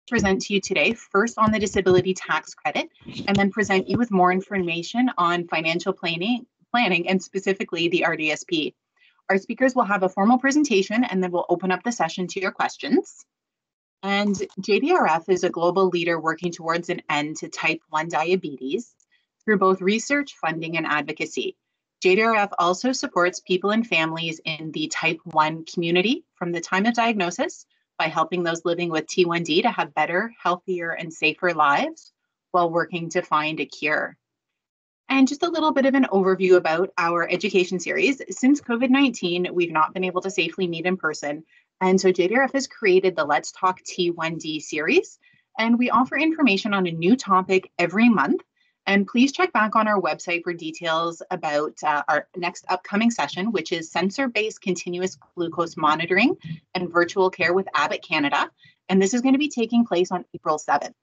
present to you today, first on the disability tax credit, and then present you with more information on financial planning and specifically the RDSP. Our speakers will have a formal presentation and then we'll open up the session to your questions. And JDRF is a global leader working towards an end to type 1 diabetes through both research, funding, and advocacy. JDRF also supports people and families in the type 1 community from the time of diagnosis by helping those living with T1D to have better, healthier, and safer lives while working to find a cure. And just a little bit of an overview about our education series. Since COVID-19, we've not been able to safely meet in person. And so JDRF has created the Let's Talk T1D series. And we offer information on a new topic every month. And please check back on our website for details about our next upcoming session, which is sensor-based continuous glucose monitoring and virtual care with Abbott Canada. And this is going to be taking place on April 7th.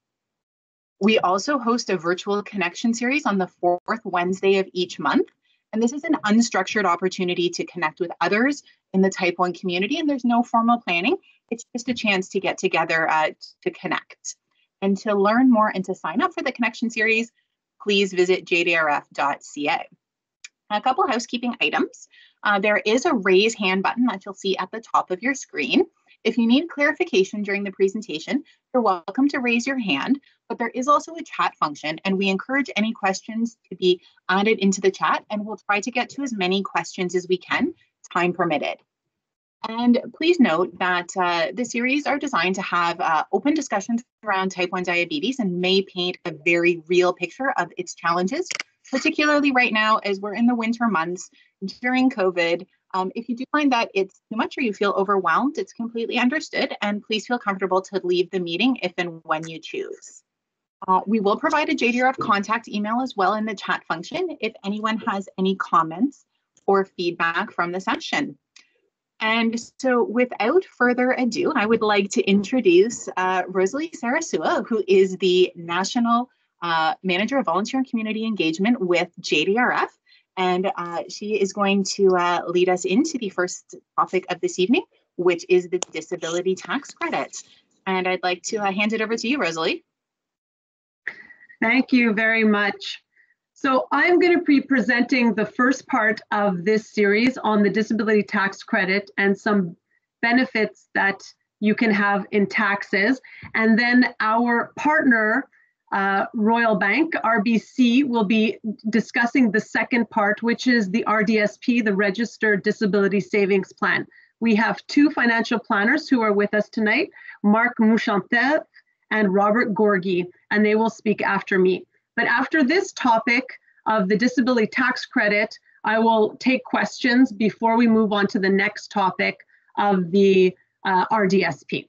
We also host a virtual connection series on the 4th Wednesday of each month. And this is an unstructured opportunity to connect with others in the type 1 community. And there's no formal planning. It's just a chance to get together to connect. And to learn more and to sign up for the connection series, please visit jdrf.ca. A couple housekeeping items. There is a raise hand button that you'll see at the top of your screen. If you need clarification during the presentation, you're welcome to raise your hand, but there is also a chat function, and we encourage any questions to be added into the chat, and we'll try to get to as many questions as we can, time permitted. And please note that the series are designed to have open discussions around type 1 diabetes and may paint a very real picture of its challenges, particularly right now as we're in the winter months during COVID. If you do find that it's too much or you feel overwhelmed, it's completely understood, and please feel comfortable to leave the meeting if and when you choose. We will provide a JDRF contact email as well in the chat function if anyone has any comments or feedback from the session. And so without further ado, I would like to introduce Rosalie Sarasua, who is the National Manager of Volunteer and Community Engagement with JDRF. And she is going to lead us into the first topic of this evening, which is the disability tax credit. And I'd like to hand it over to you, Rosalie. Thank you very much. So I'm going to be presenting the first part of this series on the disability tax credit and some benefits that you can have in taxes. And then our partner, Royal Bank, RBC, will be discussing the second part, which is the RDSP, the Registered Disability Savings Plan. We have two financial planners who are with us tonight, Marc Mouchantev and Robert Gorgie, and they will speak after me. But after this topic of the disability tax credit, I will take questions before we move on to the next topic of the RDSP.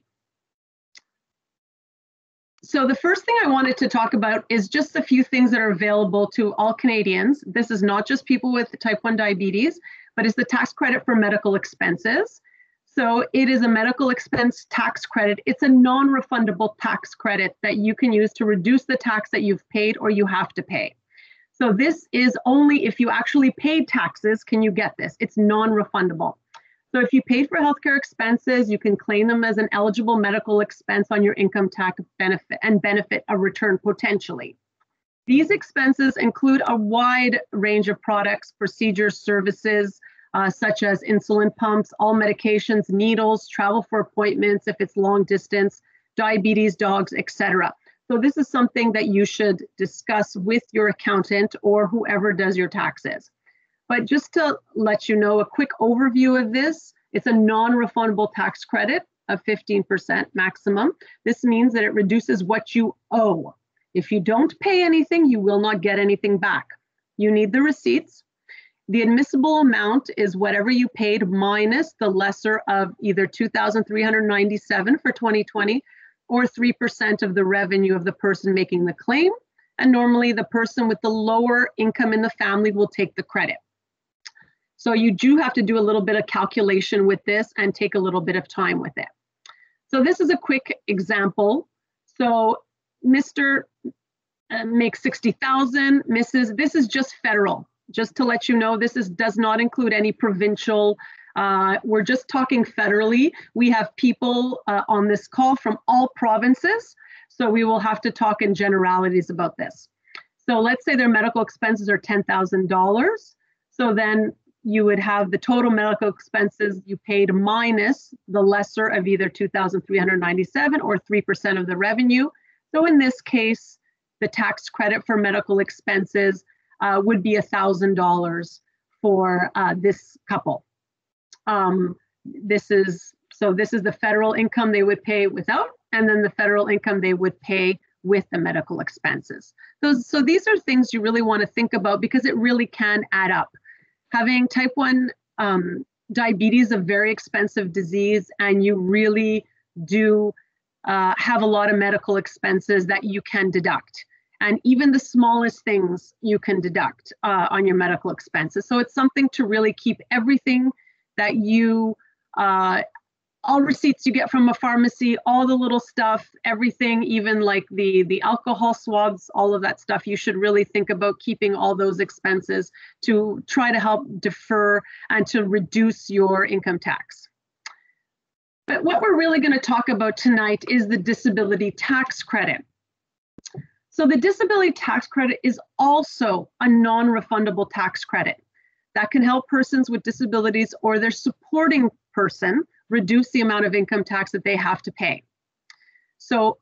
So the first thing I wanted to talk about is just a few things that are available to all Canadians. This is not just people with type 1 diabetes, but it's the tax credit for medical expenses. So it is a medical expense tax credit. It's a non-refundable tax credit that you can use to reduce the tax that you've paid or you have to pay. So this is only if you actually paid taxes can you get this. It's non-refundable. So if you paid for healthcare expenses, you can claim them as an eligible medical expense on your income tax benefit a return potentially. These expenses include a wide range of products, procedures, services, such as insulin pumps, all medications, needles, travel for appointments if it's long distance, diabetes, dogs, etc. So this is something that you should discuss with your accountant or whoever does your taxes. But just to let you know a quick overview of this, it's a non-refundable tax credit of 15% maximum. This means that it reduces what you owe. If you don't pay anything, you will not get anything back. You need the receipts. The admissible amount is whatever you paid minus the lesser of either $2,397 for 2020 or 3% of the revenue of the person making the claim. And normally the person with the lower income in the family will take the credit. So you do have to do a little bit of calculation with this and take a little bit of time with it. So this is a quick example. So Mr. Makes 60,000, Mrs. This is just federal. Just to let you know, this does not include any provincial. We're just talking federally. We have people on this call from all provinces. So we will have to talk in generalities about this. So let's say their medical expenses are $10,000. So then you would have the total medical expenses you paid minus the lesser of either $2,397 or 3% of the revenue. So in this case, the tax credit for medical expenses would be $1,000 for this couple. This is the federal income they would pay without, and then the federal income they would pay with the medical expenses. So these are things you really want to think about because it really can add up. Having type 1 diabetes is a very expensive disease, and you really do have a lot of medical expenses that you can deduct. And even the smallest things you can deduct on your medical expenses. So it's something to really keep everything that you, all receipts you get from a pharmacy, all the little stuff, everything, even like the alcohol swabs, all of that stuff, you should really think about keeping all those expenses to try to help defer and to reduce your income tax. But what we're really going to talk about tonight is the disability tax credit. So the disability tax credit is also a non-refundable tax credit that can help persons with disabilities or their supporting person reduce the amount of income tax that they have to pay. So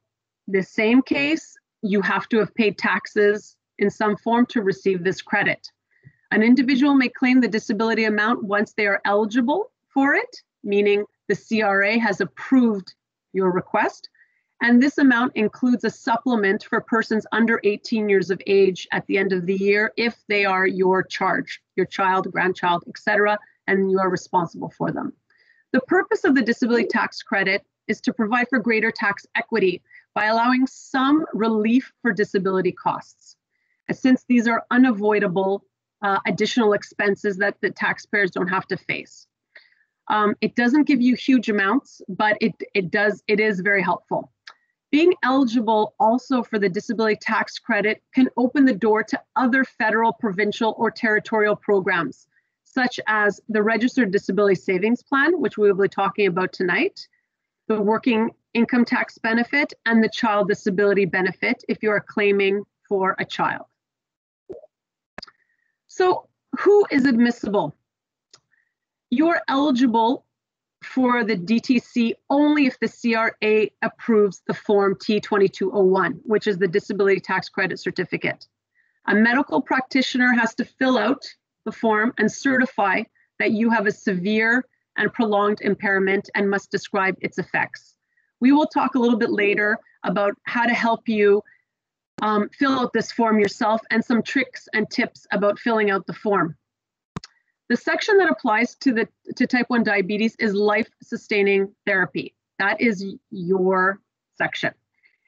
the same case, you have to have paid taxes in some form to receive this credit. An individual may claim the disability amount once they are eligible for it, meaning the CRA has approved your request. And this amount includes a supplement for persons under 18 years of age at the end of the year if they are your charge, your child, grandchild, etc., and you are responsible for them. The purpose of the disability tax credit is to provide for greater tax equity by allowing some relief for disability costs, since these are unavoidable additional expenses that the taxpayers don't have to face. It doesn't give you huge amounts, but it is very helpful. Being eligible also for the disability tax credit can open the door to other federal, provincial, or territorial programs, such as the Registered Disability Savings Plan, which we will be talking about tonight, the Working Income Tax Benefit, and the Child Disability Benefit if you are claiming for a child. So who is admissible? You're eligible for the DTC only if the CRA approves the form T2201, which is the Disability Tax Credit Certificate. A medical practitioner has to fill out the form and certify that you have a severe and prolonged impairment and must describe its effects. We will talk a little bit later about how to help you fill out this form yourself and some tricks and tips about filling out the form. The section that applies to type 1 diabetes is life-sustaining therapy. That is your section.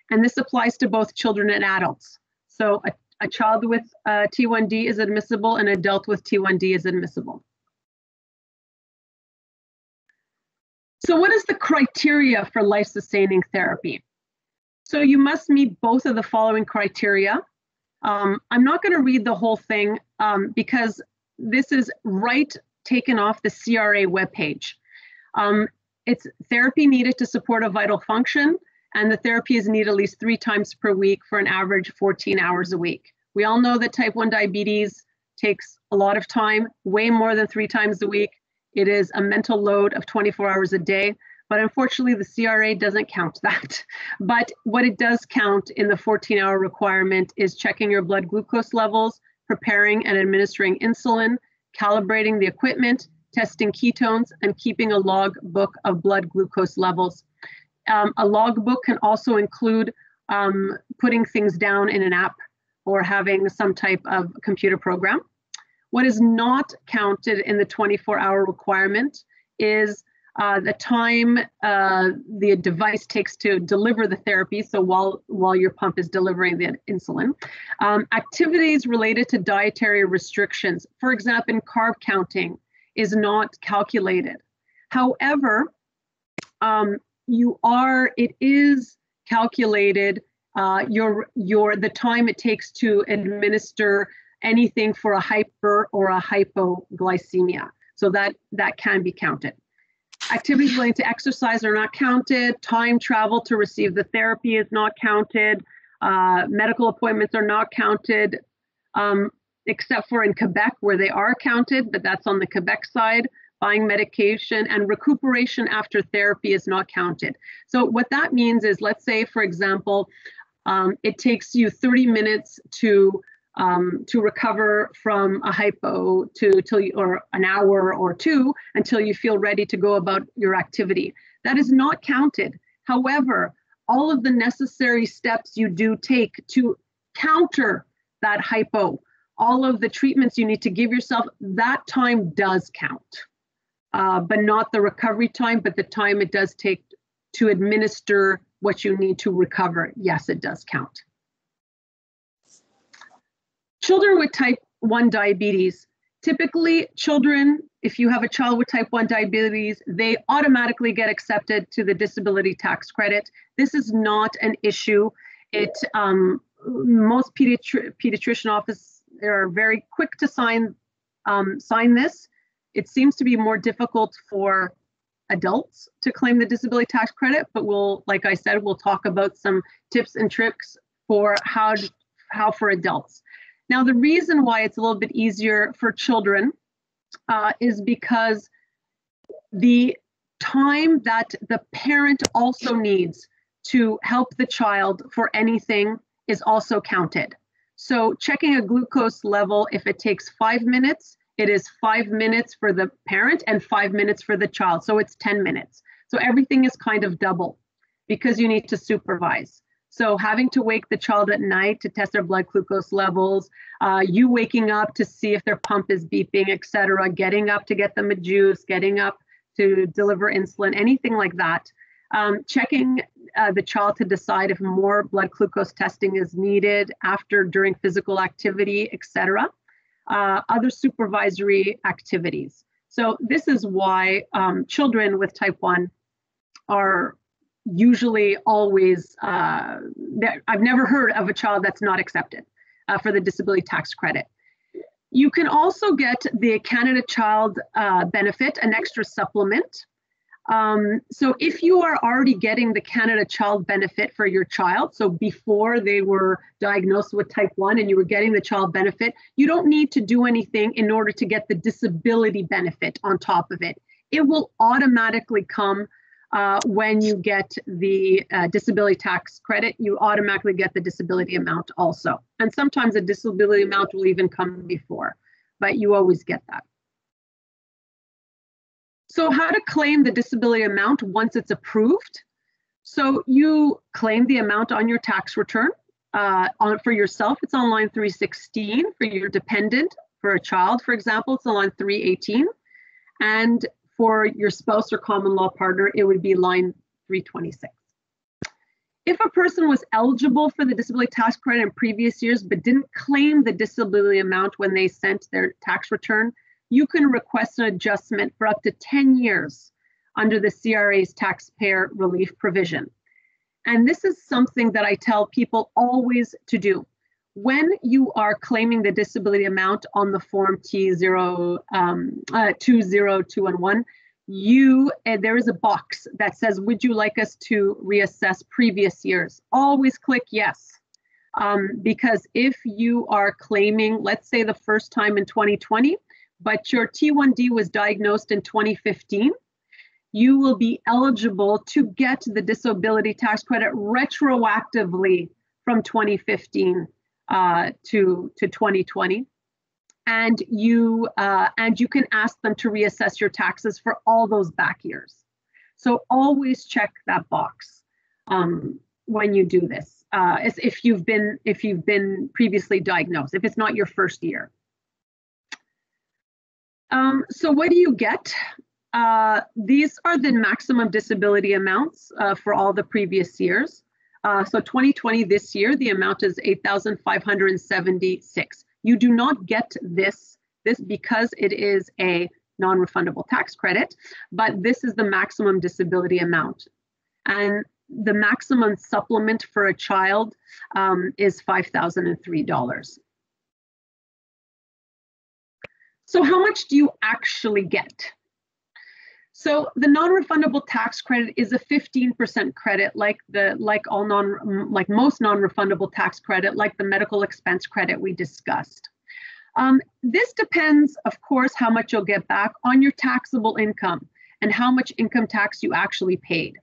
And this applies to both children and adults. So a child with T1D is admissible, an adult with T1D is admissible. So what is the criteria for life-sustaining therapy? So you must meet both of the following criteria. I'm not going to read the whole thing because this is taken off the CRA webpage. It's therapy needed to support a vital function, and the therapy is needed at least 3 times per week for an average 14 hours a week. We all know that type 1 diabetes takes a lot of time, way more than 3 times a week. It is a mental load of 24 hours a day, but unfortunately the CRA doesn't count that. But what it does count in the 14-hour requirement is checking your blood glucose levels, preparing and administering insulin, calibrating the equipment, testing ketones, and keeping a log book of blood glucose levels. A log book can also include putting things down in an app or having some type of computer program. What is not counted in the 24-hour requirement is the time the device takes to deliver the therapy, so while your pump is delivering the insulin. Activities related to dietary restrictions, for example, in carb counting, is not calculated. However, it is calculated the time it takes to administer anything for a hyper or a hypoglycemia. So that can be counted. Activities relating to exercise are not counted. Time travel to receive the therapy is not counted. Medical appointments are not counted, except for in Quebec where they are counted, but that's on the Quebec side. Buying medication and recuperation after therapy is not counted. So what that means is, let's say, for example, it takes you 30 minutes to recover from a hypo or an hour or two until you feel ready to go about your activity. That is not counted. However, all of the necessary steps you do take to counter that hypo, all of the treatments you need to give yourself, that time does count, but not the recovery time, but the time it does take to administer what you need to recover. Yes, it does count. Children with type 1 diabetes. Typically, children, if you have a child with type 1 diabetes, they automatically get accepted to the disability tax credit. This is not an issue. Most pediatrician offices are very quick to sign this. It seems to be more difficult for adults to claim the disability tax credit, but like I said, we'll talk about some tips and tricks for how for adults. Now, the reason why it's a little bit easier for children is because the time that the parent also needs to help the child for anything is also counted. So checking a glucose level, if it takes 5 minutes, it is 5 minutes for the parent and 5 minutes for the child. So it's 10 minutes. So everything is kind of double because you need to supervise. So having to wake the child at night to test their blood glucose levels, you waking up to see if their pump is beeping, etc., getting up to get them a juice, getting up to deliver insulin, anything like that. Checking the child to decide if more blood glucose testing is needed during physical activity, etc. Other supervisory activities. So this is why children with type 1 are usually always, I've never heard of a child that's not accepted for the disability tax credit. You can also get the Canada Child benefit, an extra supplement. So if you are already getting the Canada Child benefit for your child, so before they were diagnosed with type 1 and you were getting the child benefit, you don't need to do anything in order to get the disability benefit on top of it. It will automatically come when you get the disability tax credit. You automatically get the disability amount also. And sometimes the disability amount will even come before, but you always get that. So how to claim the disability amount once it's approved? So you claim the amount on your tax return. For yourself, it's on line 316. For your dependent, for a child, for example, it's on line 318. And for your spouse or common law partner, it would be line 326. If a person was eligible for the disability tax credit in previous years but didn't claim the disability amount when they sent their tax return, you can request an adjustment for up to 10 years under the CRA's taxpayer relief provision. And this is something that I tell people always to do. When you are claiming the disability amount on the form T20211, there is a box that says, would you like us to reassess previous years? Always click yes. Because if you are claiming, let's say the first time in 2020, but your T1D was diagnosed in 2015, you will be eligible to get the disability tax credit retroactively from 2015 to 2020. And you can ask them to reassess your taxes for all those back years. So always check that box when you do this. If you've been previously diagnosed, if it's not your first year. So what do you get? These are the maximum disability amounts for all the previous years. So 2020, this year, the amount is $8,576. You do not get this because it is a non-refundable tax credit, but this is the maximum disability amount. And the maximum supplement for a child is $5,003. So how much do you actually get? So the non-refundable tax credit is a 15% credit, like most non-refundable tax credit, like the medical expense credit we discussed. This depends, of course, how much you'll get back on your taxable income and how much income tax you actually paid.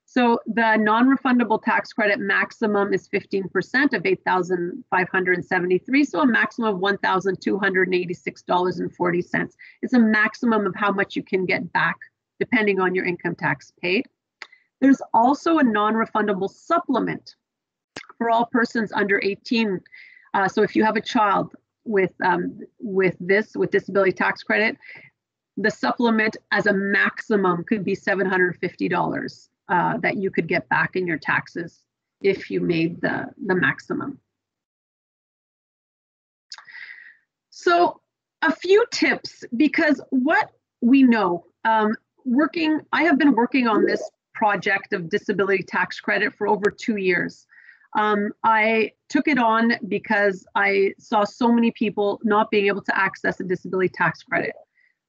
So the non-refundable tax credit maximum is 15% of $8,573, so a maximum of $1,286.40. It's a maximum of how much you can get back depending on your income tax paid. There's also a non-refundable supplement for all persons under 18. So if you have a child with disability tax credit, the supplement as a maximum could be $750 that you could get back in your taxes if you made the maximum. So a few tips, because what we know, I have been working on this project of disability tax credit for over 2 years. I took it on because I saw so many people not being able to access a disability tax credit.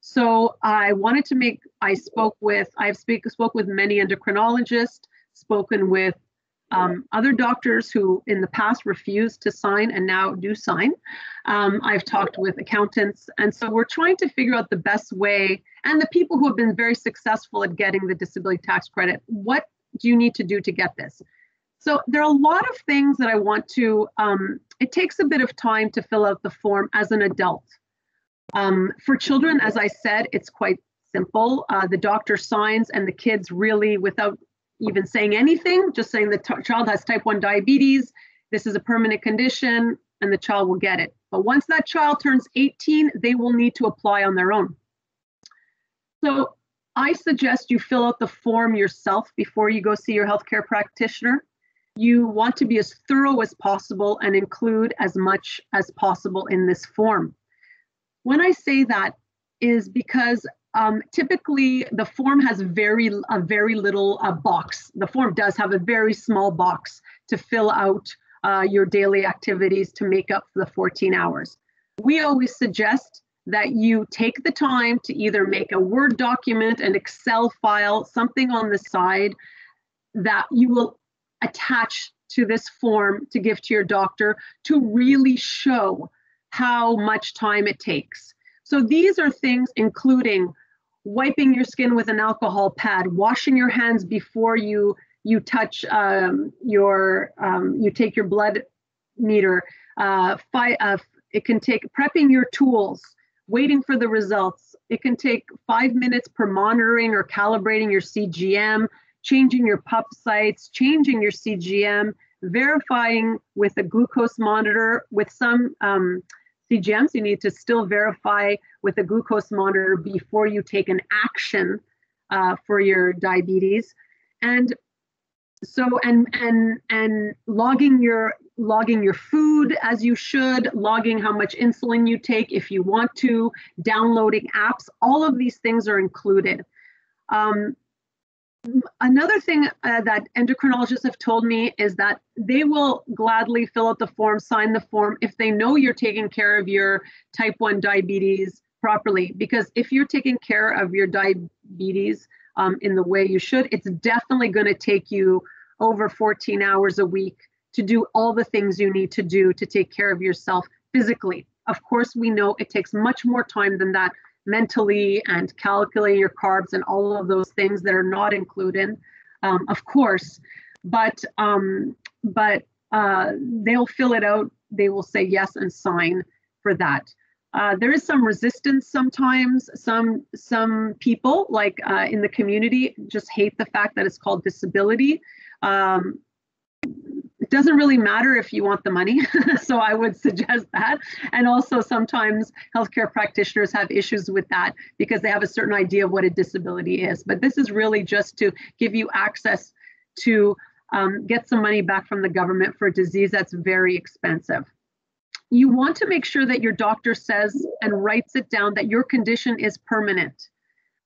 So I wanted to I spoke with many endocrinologists, spoken with other doctors who in the past refused to sign and now do sign. I've talked with accountants. And so we're trying to figure out the best way, and the people who have been very successful at getting the disability tax credit, what do you need to do to get this? So there are a lot of things that I want to, it takes a bit of time to fill out the form as an adult. For children, as I said, it's quite simple. The doctor signs and the kids really, without even saying anything, just saying the child has type 1 diabetes, this is a permanent condition, and the child will get it. But once that child turns 18, they will need to apply on their own. So I suggest you fill out the form yourself before you go see your healthcare practitioner. You want to be as thorough as possible and include as much as possible in this form. When I say that is because typically the form has a very little box. The form does have a very small box to fill out your daily activities to make up for the 14 hours. We always suggest that you take the time to either make a Word document, an Excel file, something on the side that you will attach to this form to give to your doctor to really show how much time it takes. So these are things including wiping your skin with an alcohol pad, washing your hands before you touch you take your blood meter. It can take prepping your tools, waiting for the results. It can take 5 minutes per monitoring or calibrating your CGM, changing your pup sites, changing your CGM, verifying with a glucose monitor. With some CGMs, you need to still verify with a glucose monitor before you take an action for your diabetes. And so, and logging your food as you should, logging how much insulin you take if you want to, downloading apps, all of these things are included. Another thing that endocrinologists have told me is that they will gladly fill out the form, sign the form, if they know you're taking care of your type 1 diabetes properly. Because if you're taking care of your diabetes in the way you should, it's definitely going to take you over 14 hours a week to do all the things you need to do to take care of yourself physically. Of course, we know it takes much more time than that mentally, and calculating your carbs and all of those things that are not included, of course, but they'll fill it out. They will say yes and sign for that. There is some resistance sometimes. Some people, like in the community, just hate the fact that it's called disability. It doesn't really matter if you want the money, so I would suggest that. And also sometimes healthcare practitioners have issues with that because they have a certain idea of what a disability is. But this is really just to give you access to get some money back from the government for a disease that's very expensive. You want to make sure that your doctor says and writes it down that your condition is permanent.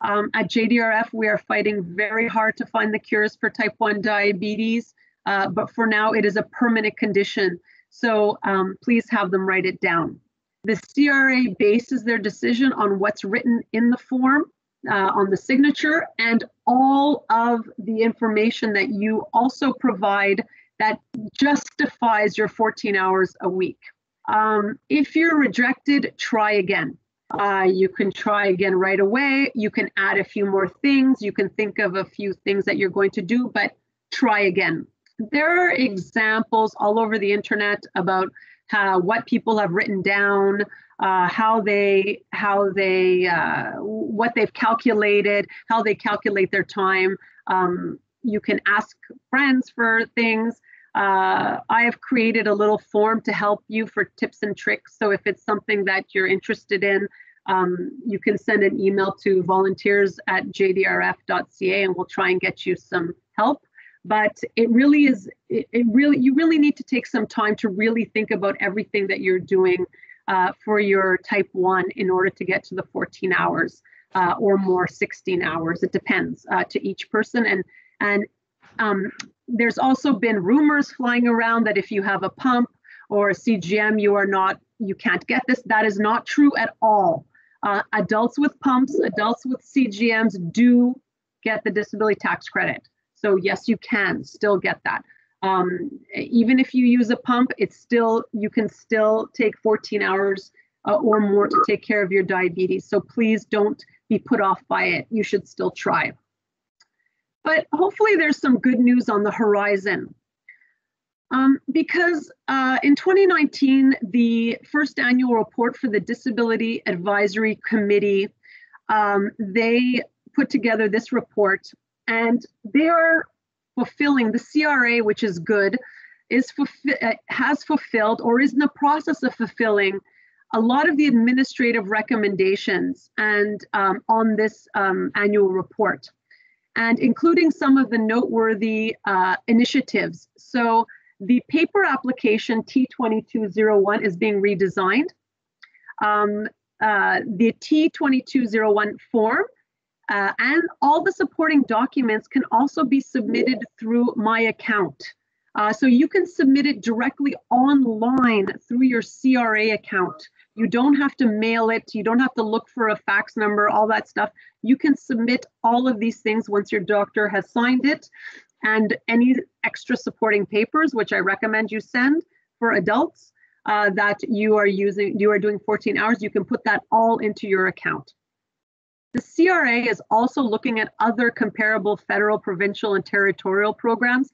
At JDRF, we are fighting very hard to find the cures for type 1 diabetes. But for now, it is a permanent condition. So please have them write it down. The CRA bases their decision on what's written in the form. on the signature, and all of the information that you also provide that justifies your 14 hours a week. If you're rejected, try again. You can try again right away. You can add a few more things. You can think of a few things that you're going to do, but try again. There are examples all over the internet about what people have written down, what they've calculated, how they calculate their time. You can ask friends for things. I have created a little form to help you for tips and tricks. So if it's something that you're interested in, you can send an email to volunteers@jdrf.ca and we'll try and get you some help. But it really is, you really need to take some time to really think about everything that you're doing for your type 1 in order to get to the 14 hours or more, 16 hours. It depends to each person. And there's also been rumors flying around that if you have a pump or a CGM, you can't get this. That is not true at all. Adults with pumps, adults with CGMs do get the disability tax credit. So yes, you can still get that. Even if you use a pump, you can still take 14 hours or more to take care of your diabetes. So please don't be put off by it. You should still try. But hopefully there's some good news on the horizon. Because in 2019, the first annual report for the Disability Advisory Committee, they put together this report, and they are fulfilling, the CRA, which is good, has fulfilled or is in the process of fulfilling a lot of the administrative recommendations and on this annual report, and including some of the noteworthy initiatives. So the paper application T2201 is being redesigned. The T2201 form and all the supporting documents can also be submitted through My Account. So you can submit it directly online through your CRA account. You don't have to mail it. You don't have to look for a fax number, all that stuff. You can submit all of these things once your doctor has signed it, and any extra supporting papers, which I recommend you send for adults that you are doing 14 hours, you can put that all into your account. The CRA is also looking at other comparable federal, provincial, and territorial programs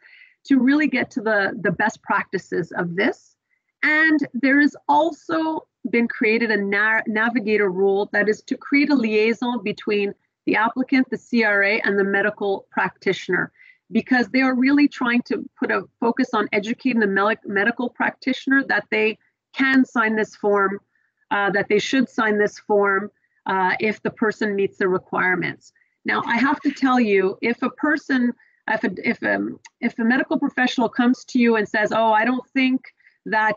to really get to the best practices of this. And there has also been created a navigator rule that is to create a liaison between the applicant, the CRA, and the medical practitioner, because they are really trying to put a focus on educating the medical practitioner that they can sign this form, that they should sign this form if the person meets the requirements. Now, I have to tell you, if a medical professional comes to you and says, "Oh, I don't think that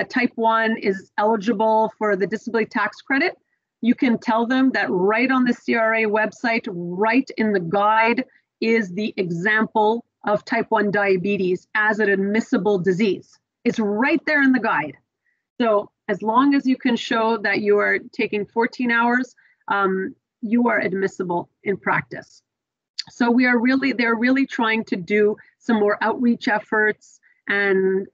type 1 is eligible for the disability tax credit," you can tell them that right on the CRA website, right in the guide, is the example of type 1 diabetes as an admissible disease. It's right there in the guide. So as long as you can show that you are taking 14 hours, you are admissible in practice. So they're really trying to do some more outreach efforts and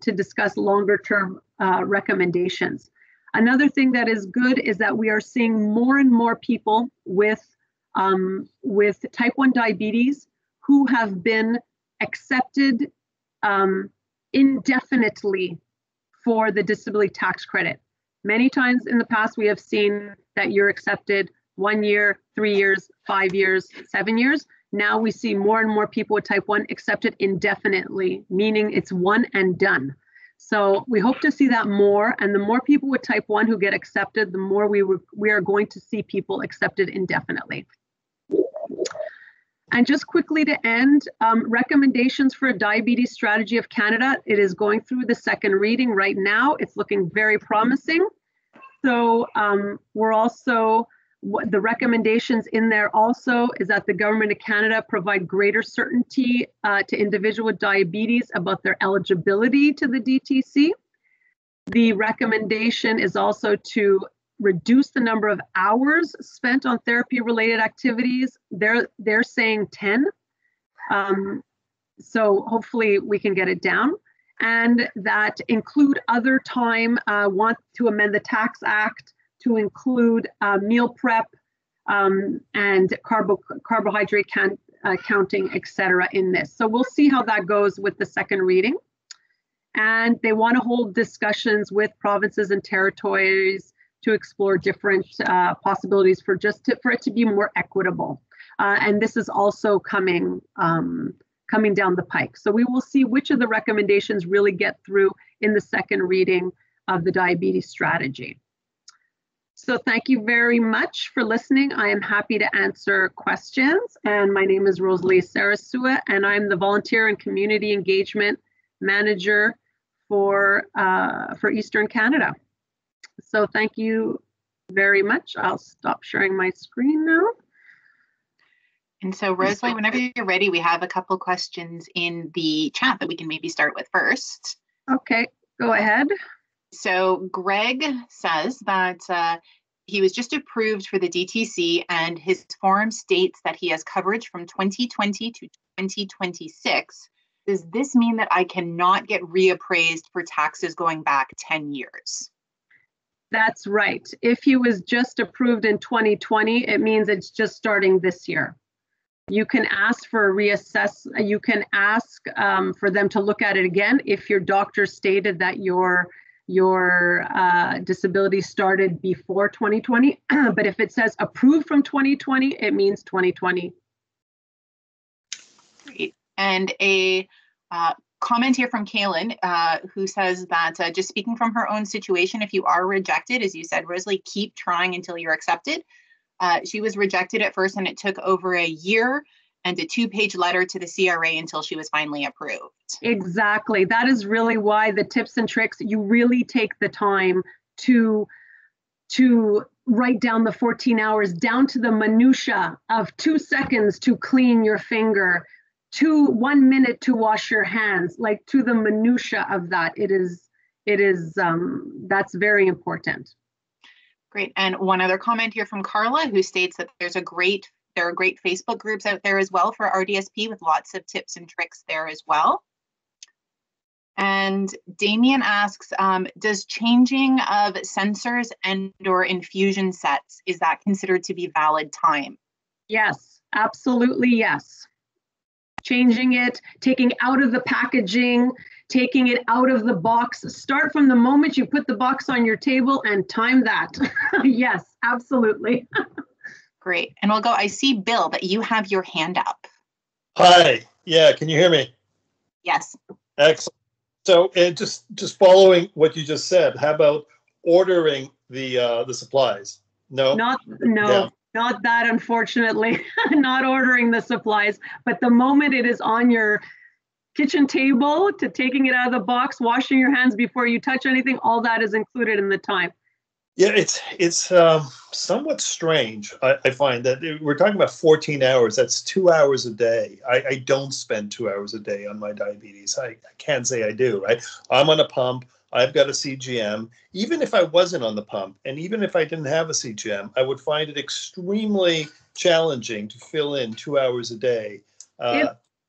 to discuss longer term recommendations. Another thing that is good is that we are seeing more and more people with type 1 diabetes who have been accepted indefinitely for the disability tax credit. Many times in the past, we have seen that you're accepted 1 year, 3 years, 5 years, 7 years. Now we see more and more people with type 1 accepted indefinitely, meaning it's one and done. So we hope to see that more, and the more people with type 1 who get accepted, the more we are going to see people accepted indefinitely. And just quickly to end, recommendations for a diabetes strategy of Canada. It is going through the second reading right now. It's looking very promising. So we're also, the recommendations in there also is that the Government of Canada provide greater certainty to individuals with diabetes about their eligibility to the DTC. The recommendation is also to reduce the number of hours spent on therapy-related activities. They're saying 10. So hopefully we can get it down. And that include other time, want to amend the Tax Act to include meal prep and carbohydrate counting, etc. in this. So we'll see how that goes with the second reading. And they want to hold discussions with provinces and territories to explore different possibilities for it to be more equitable. And this is also coming down the pike. So we will see which of the recommendations really get through in the second reading of the diabetes strategy. So thank you very much for listening. I am happy to answer questions. And my name is Rosalie Sarasua, and I'm the Volunteer and Community Engagement Manager for Eastern Canada. So thank you very much. I'll stop sharing my screen now. And so Rosalie, whenever you're ready, we have a couple questions in the chat that we can maybe start with first. Okay, go ahead. So Greg says that he was just approved for the DTC and his form states that he has coverage from 2020 to 2026. Does this mean that I cannot get reappraised for taxes going back 10 years? That's right. If he was just approved in 2020, it means it's just starting this year. You can ask for a reassess. You can ask for them to look at it again if your doctor stated that your disability started before 2020. But if it says approved from 2020, it means 2020. Great. And a comment here from Kaylin, who says that just speaking from her own situation, if you are rejected, as you said, Rosalie, keep trying until you're accepted. She was rejected at first, and it took over a year and a 2-page letter to the CRA until she was finally approved. Exactly. That is really why the tips and tricks, you really take the time to write down the 14 hours down to the minutia of 2 seconds to clean your finger, 1 minute to wash your hands, like to the minutia of that. That's very important. Great. And one other comment here from Carla, who states that there are great Facebook groups out there as well for RDSP with lots of tips and tricks there as well. And Damien asks, does changing of sensors and or infusion sets, is that considered to be valid time? Yes, absolutely yes. Changing it, taking out of the packaging, taking it out of the box. Start from the moment you put the box on your table and time that. Yes, absolutely. Great. And we'll go, I see, Bill, that you have your hand up. Hi. Yeah, can you hear me? Yes. Excellent. So just following what you just said, how about ordering the supplies? No? No. Yeah. Not that, unfortunately. Not ordering the supplies, but the moment it is on your kitchen table to taking it out of the box, washing your hands before you touch anything, all that is included in the time. Yeah, it's somewhat strange. I find that we're talking about 14 hours. That's 2 hours a day. I don't spend 2 hours a day on my diabetes. I can't say I do, right? I'm on a pump. I've got a CGM. Even if I wasn't on the pump, and even if I didn't have a CGM, I would find it extremely challenging to fill in 2 hours a day.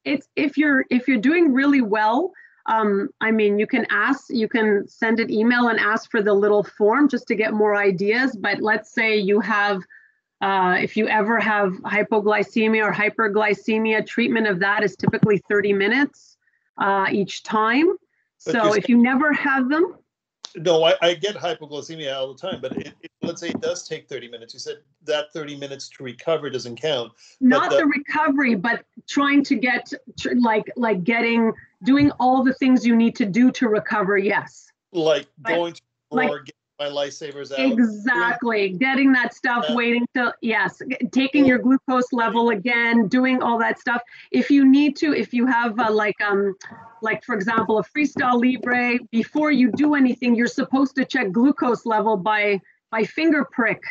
If you're doing really well, I mean, you can send an email and ask for the little form just to get more ideas. But let's say you have, if you ever have hypoglycemia or hyperglycemia, treatment of that is typically 30 minutes each time. So if you never have them. No, I get hypoglycemia all the time, but let's say it does take 30 minutes. You said that 30 minutes to recover doesn't count. Not the recovery, but trying to get, doing all the things you need to do to recover, yes. Like going to the store, getting my lifesavers out. Exactly, getting that stuff, waiting till, yes, taking your glucose level again, doing all that stuff. If you need to, if you have like for example, a Freestyle Libre, before you do anything, you're supposed to check glucose level by finger prick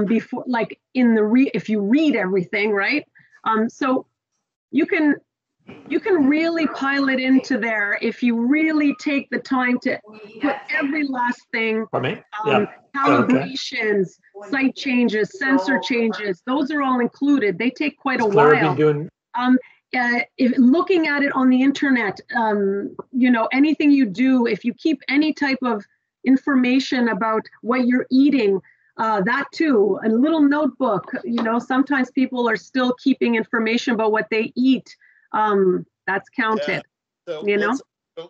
before, like in the if you read everything, right? So you can really pile it into there if you really take the time to put every last thing. calibrations, site changes, sensor changes, those are all included. They take quite a Clara while. been doing? If looking at it on the internet, you know, anything you do, if you keep any type of information about what you're eating, that too, a little notebook, you know, sometimes people are still keeping information about what they eat. That's counted, So you know?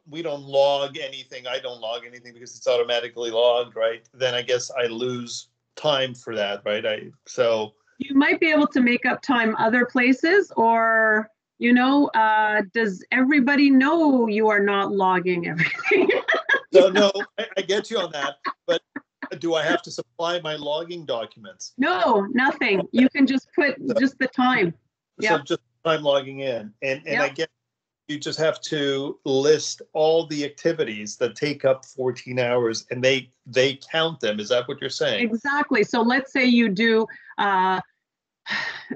we don't log anything. I don't log anything because it's automatically logged, right? Then I guess I lose time for that, right? So you might be able to make up time other places, or, you know, does everybody know you are not logging everything? no, I get you on that, but do I have to supply my logging documents? No, nothing. Okay. You can just put just the time. So just time logging in, and I guess you just have to list all the activities that take up 14 hours, and they count them. Is that what you're saying? Exactly. So let's say you do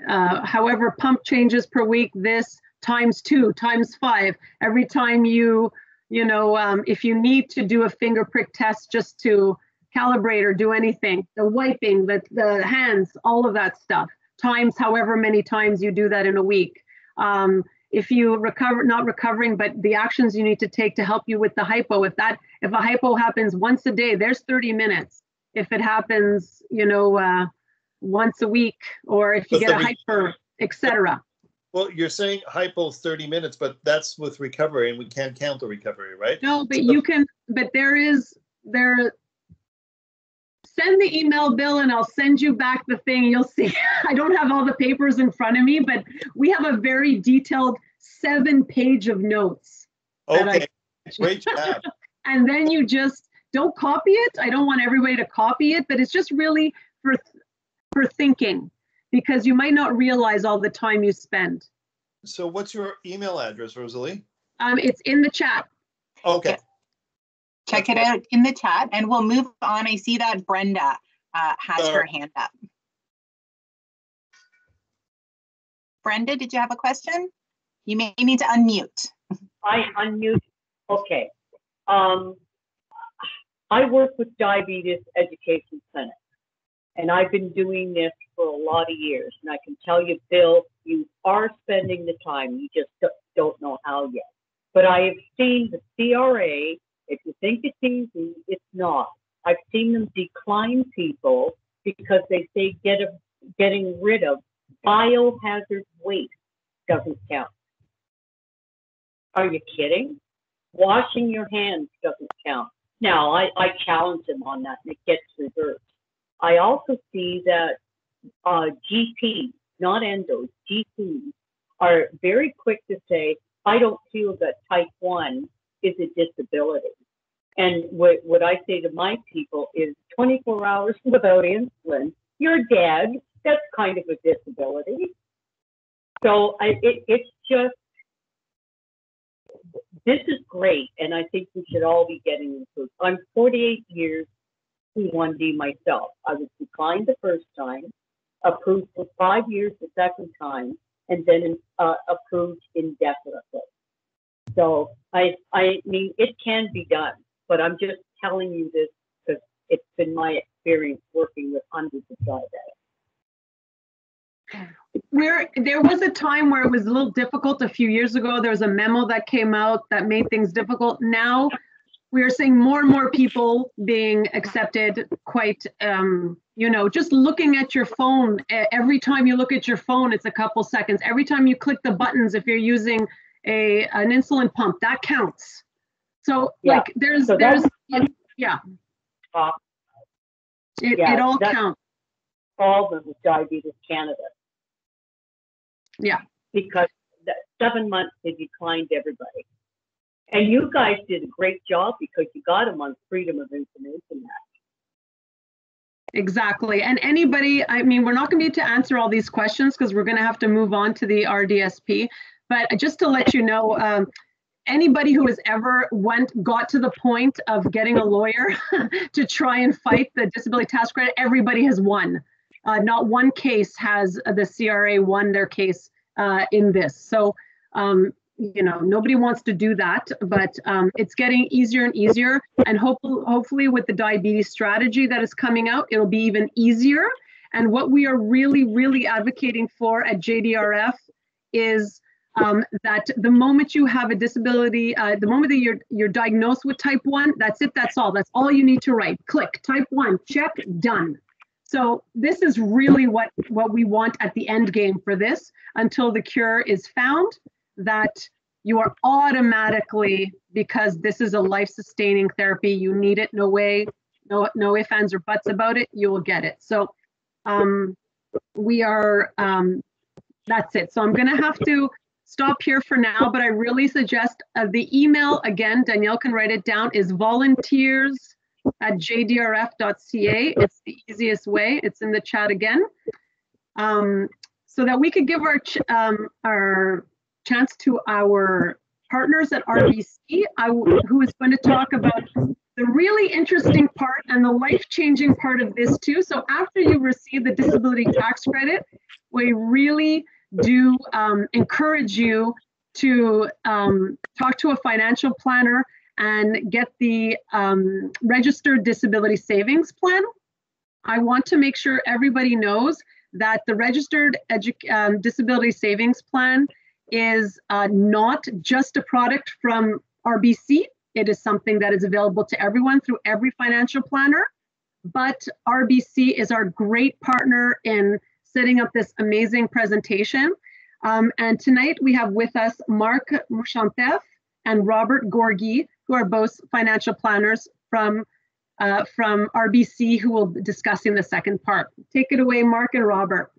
however pump changes per week, this times 2, times 5. Every time you know, if you need to do a finger prick test just to calibrate or do anything, the wiping, the hands, all of that stuff, times however many times you do that in a week. If you not recovering, but the actions you need to take to help you with the hypo, if a hypo happens once a day, there's 30 minutes. If it happens, you know, once a week, or if you get a hyper, etc. Well, you're saying hypo 30 minutes, but that's with recovery, and we can't count the recovery, right? No, but you can, but send the email, Bill, and I'll send you back the thing. You'll see. I don't have all the papers in front of me, but we have a very detailed 7-page of notes. Okay, great job. And then you just don't copy it. I don't want everybody to copy it, but it's just really for thinking, because you might not realize all the time you spend. So what's your email address, Rosalie? It's in the chat. Okay. Check it out in the chat, and we'll move on. I see that Brenda has her hand up. Brenda, did you have a question? You may need to unmute. I unmute. Okay. I work with Diabetes Education Center, and I've been doing this for a lot of years. And I can tell you, Bill, you are spending the time. You just don't know how yet. But I have seen the CRA. If you think it's easy, it's not. I've seen them decline people because they say getting rid of biohazard waste doesn't count. Are you kidding? Washing your hands doesn't count. Now, I challenge them on that, and it gets reversed. I also see that GPs, not endos, GPs, are very quick to say, I don't feel that type 1 is a disability. And what I say to my people is 24 hours without insulin, you're dead. That's kind of a disability. So it's just, this is great. And I think we should all be getting improved. I'm 48 years T1D myself. I was declined the first time, approved for 5 years the second time, and then approved indefinitely. So I mean, it can be done, but I'm just telling you this because it's been my experience working with hundreds of diabetics. There was a time where it was a little difficult a few years ago. There was a memo that came out that made things difficult. Now we are seeing more and more people being accepted quite, you know, just looking at your phone. Every time you look at your phone, it's a couple seconds. Every time you click the buttons, if you're using an insulin pump, that counts. So like it all counts. Problem with Diabetes Canada. Yeah. Because 7 months they declined everybody. And you guys did a great job because you got them on Freedom of Information Act. Exactly. And anybody, I mean, we're not going to be able to answer all these questions because we're going to have to move on to the RDSP. But just to let you know, anybody who has ever got to the point of getting a lawyer to try and fight the disability tax credit, everybody has won. Not one case has the CRA won their case in this. So, nobody wants to do that, but it's getting easier and easier. And hopefully with the diabetes strategy that is coming out, it'll be even easier. And what we are really, really advocating for at JDRF is that the moment you have a disability, the moment that you're diagnosed with type 1, that's it, that's all. That's all you need to write. Click, type 1, check, done. So this is really what we want at the end game for this, until the cure is found, that you are automatically, because this is a life-sustaining therapy, you need it, no ifs, ands, or buts about it, you will get it. So we are, that's it. So I'm gonna have to stop here for now, but I really suggest the email, again, Danielle can write it down, is volunteers@jdrf.ca. It's the easiest way. It's in the chat again. So that we could give our chance to our partners at RBC, who is going to talk about the really interesting part and the life-changing part of this too. So after you receive the disability tax credit, we really do encourage you to talk to a financial planner and get the registered disability savings plan. I want to make sure everybody knows that the registered disability savings plan is not just a product from RBC. It is something that is available to everyone through every financial planner, but RBC is our great partner in setting up this amazing presentation. And tonight we have with us Marc Mouchanteff and Robert Gorgie, who are both financial planners from RBC, who will be discussing the second part. Take it away, Marc and Robert.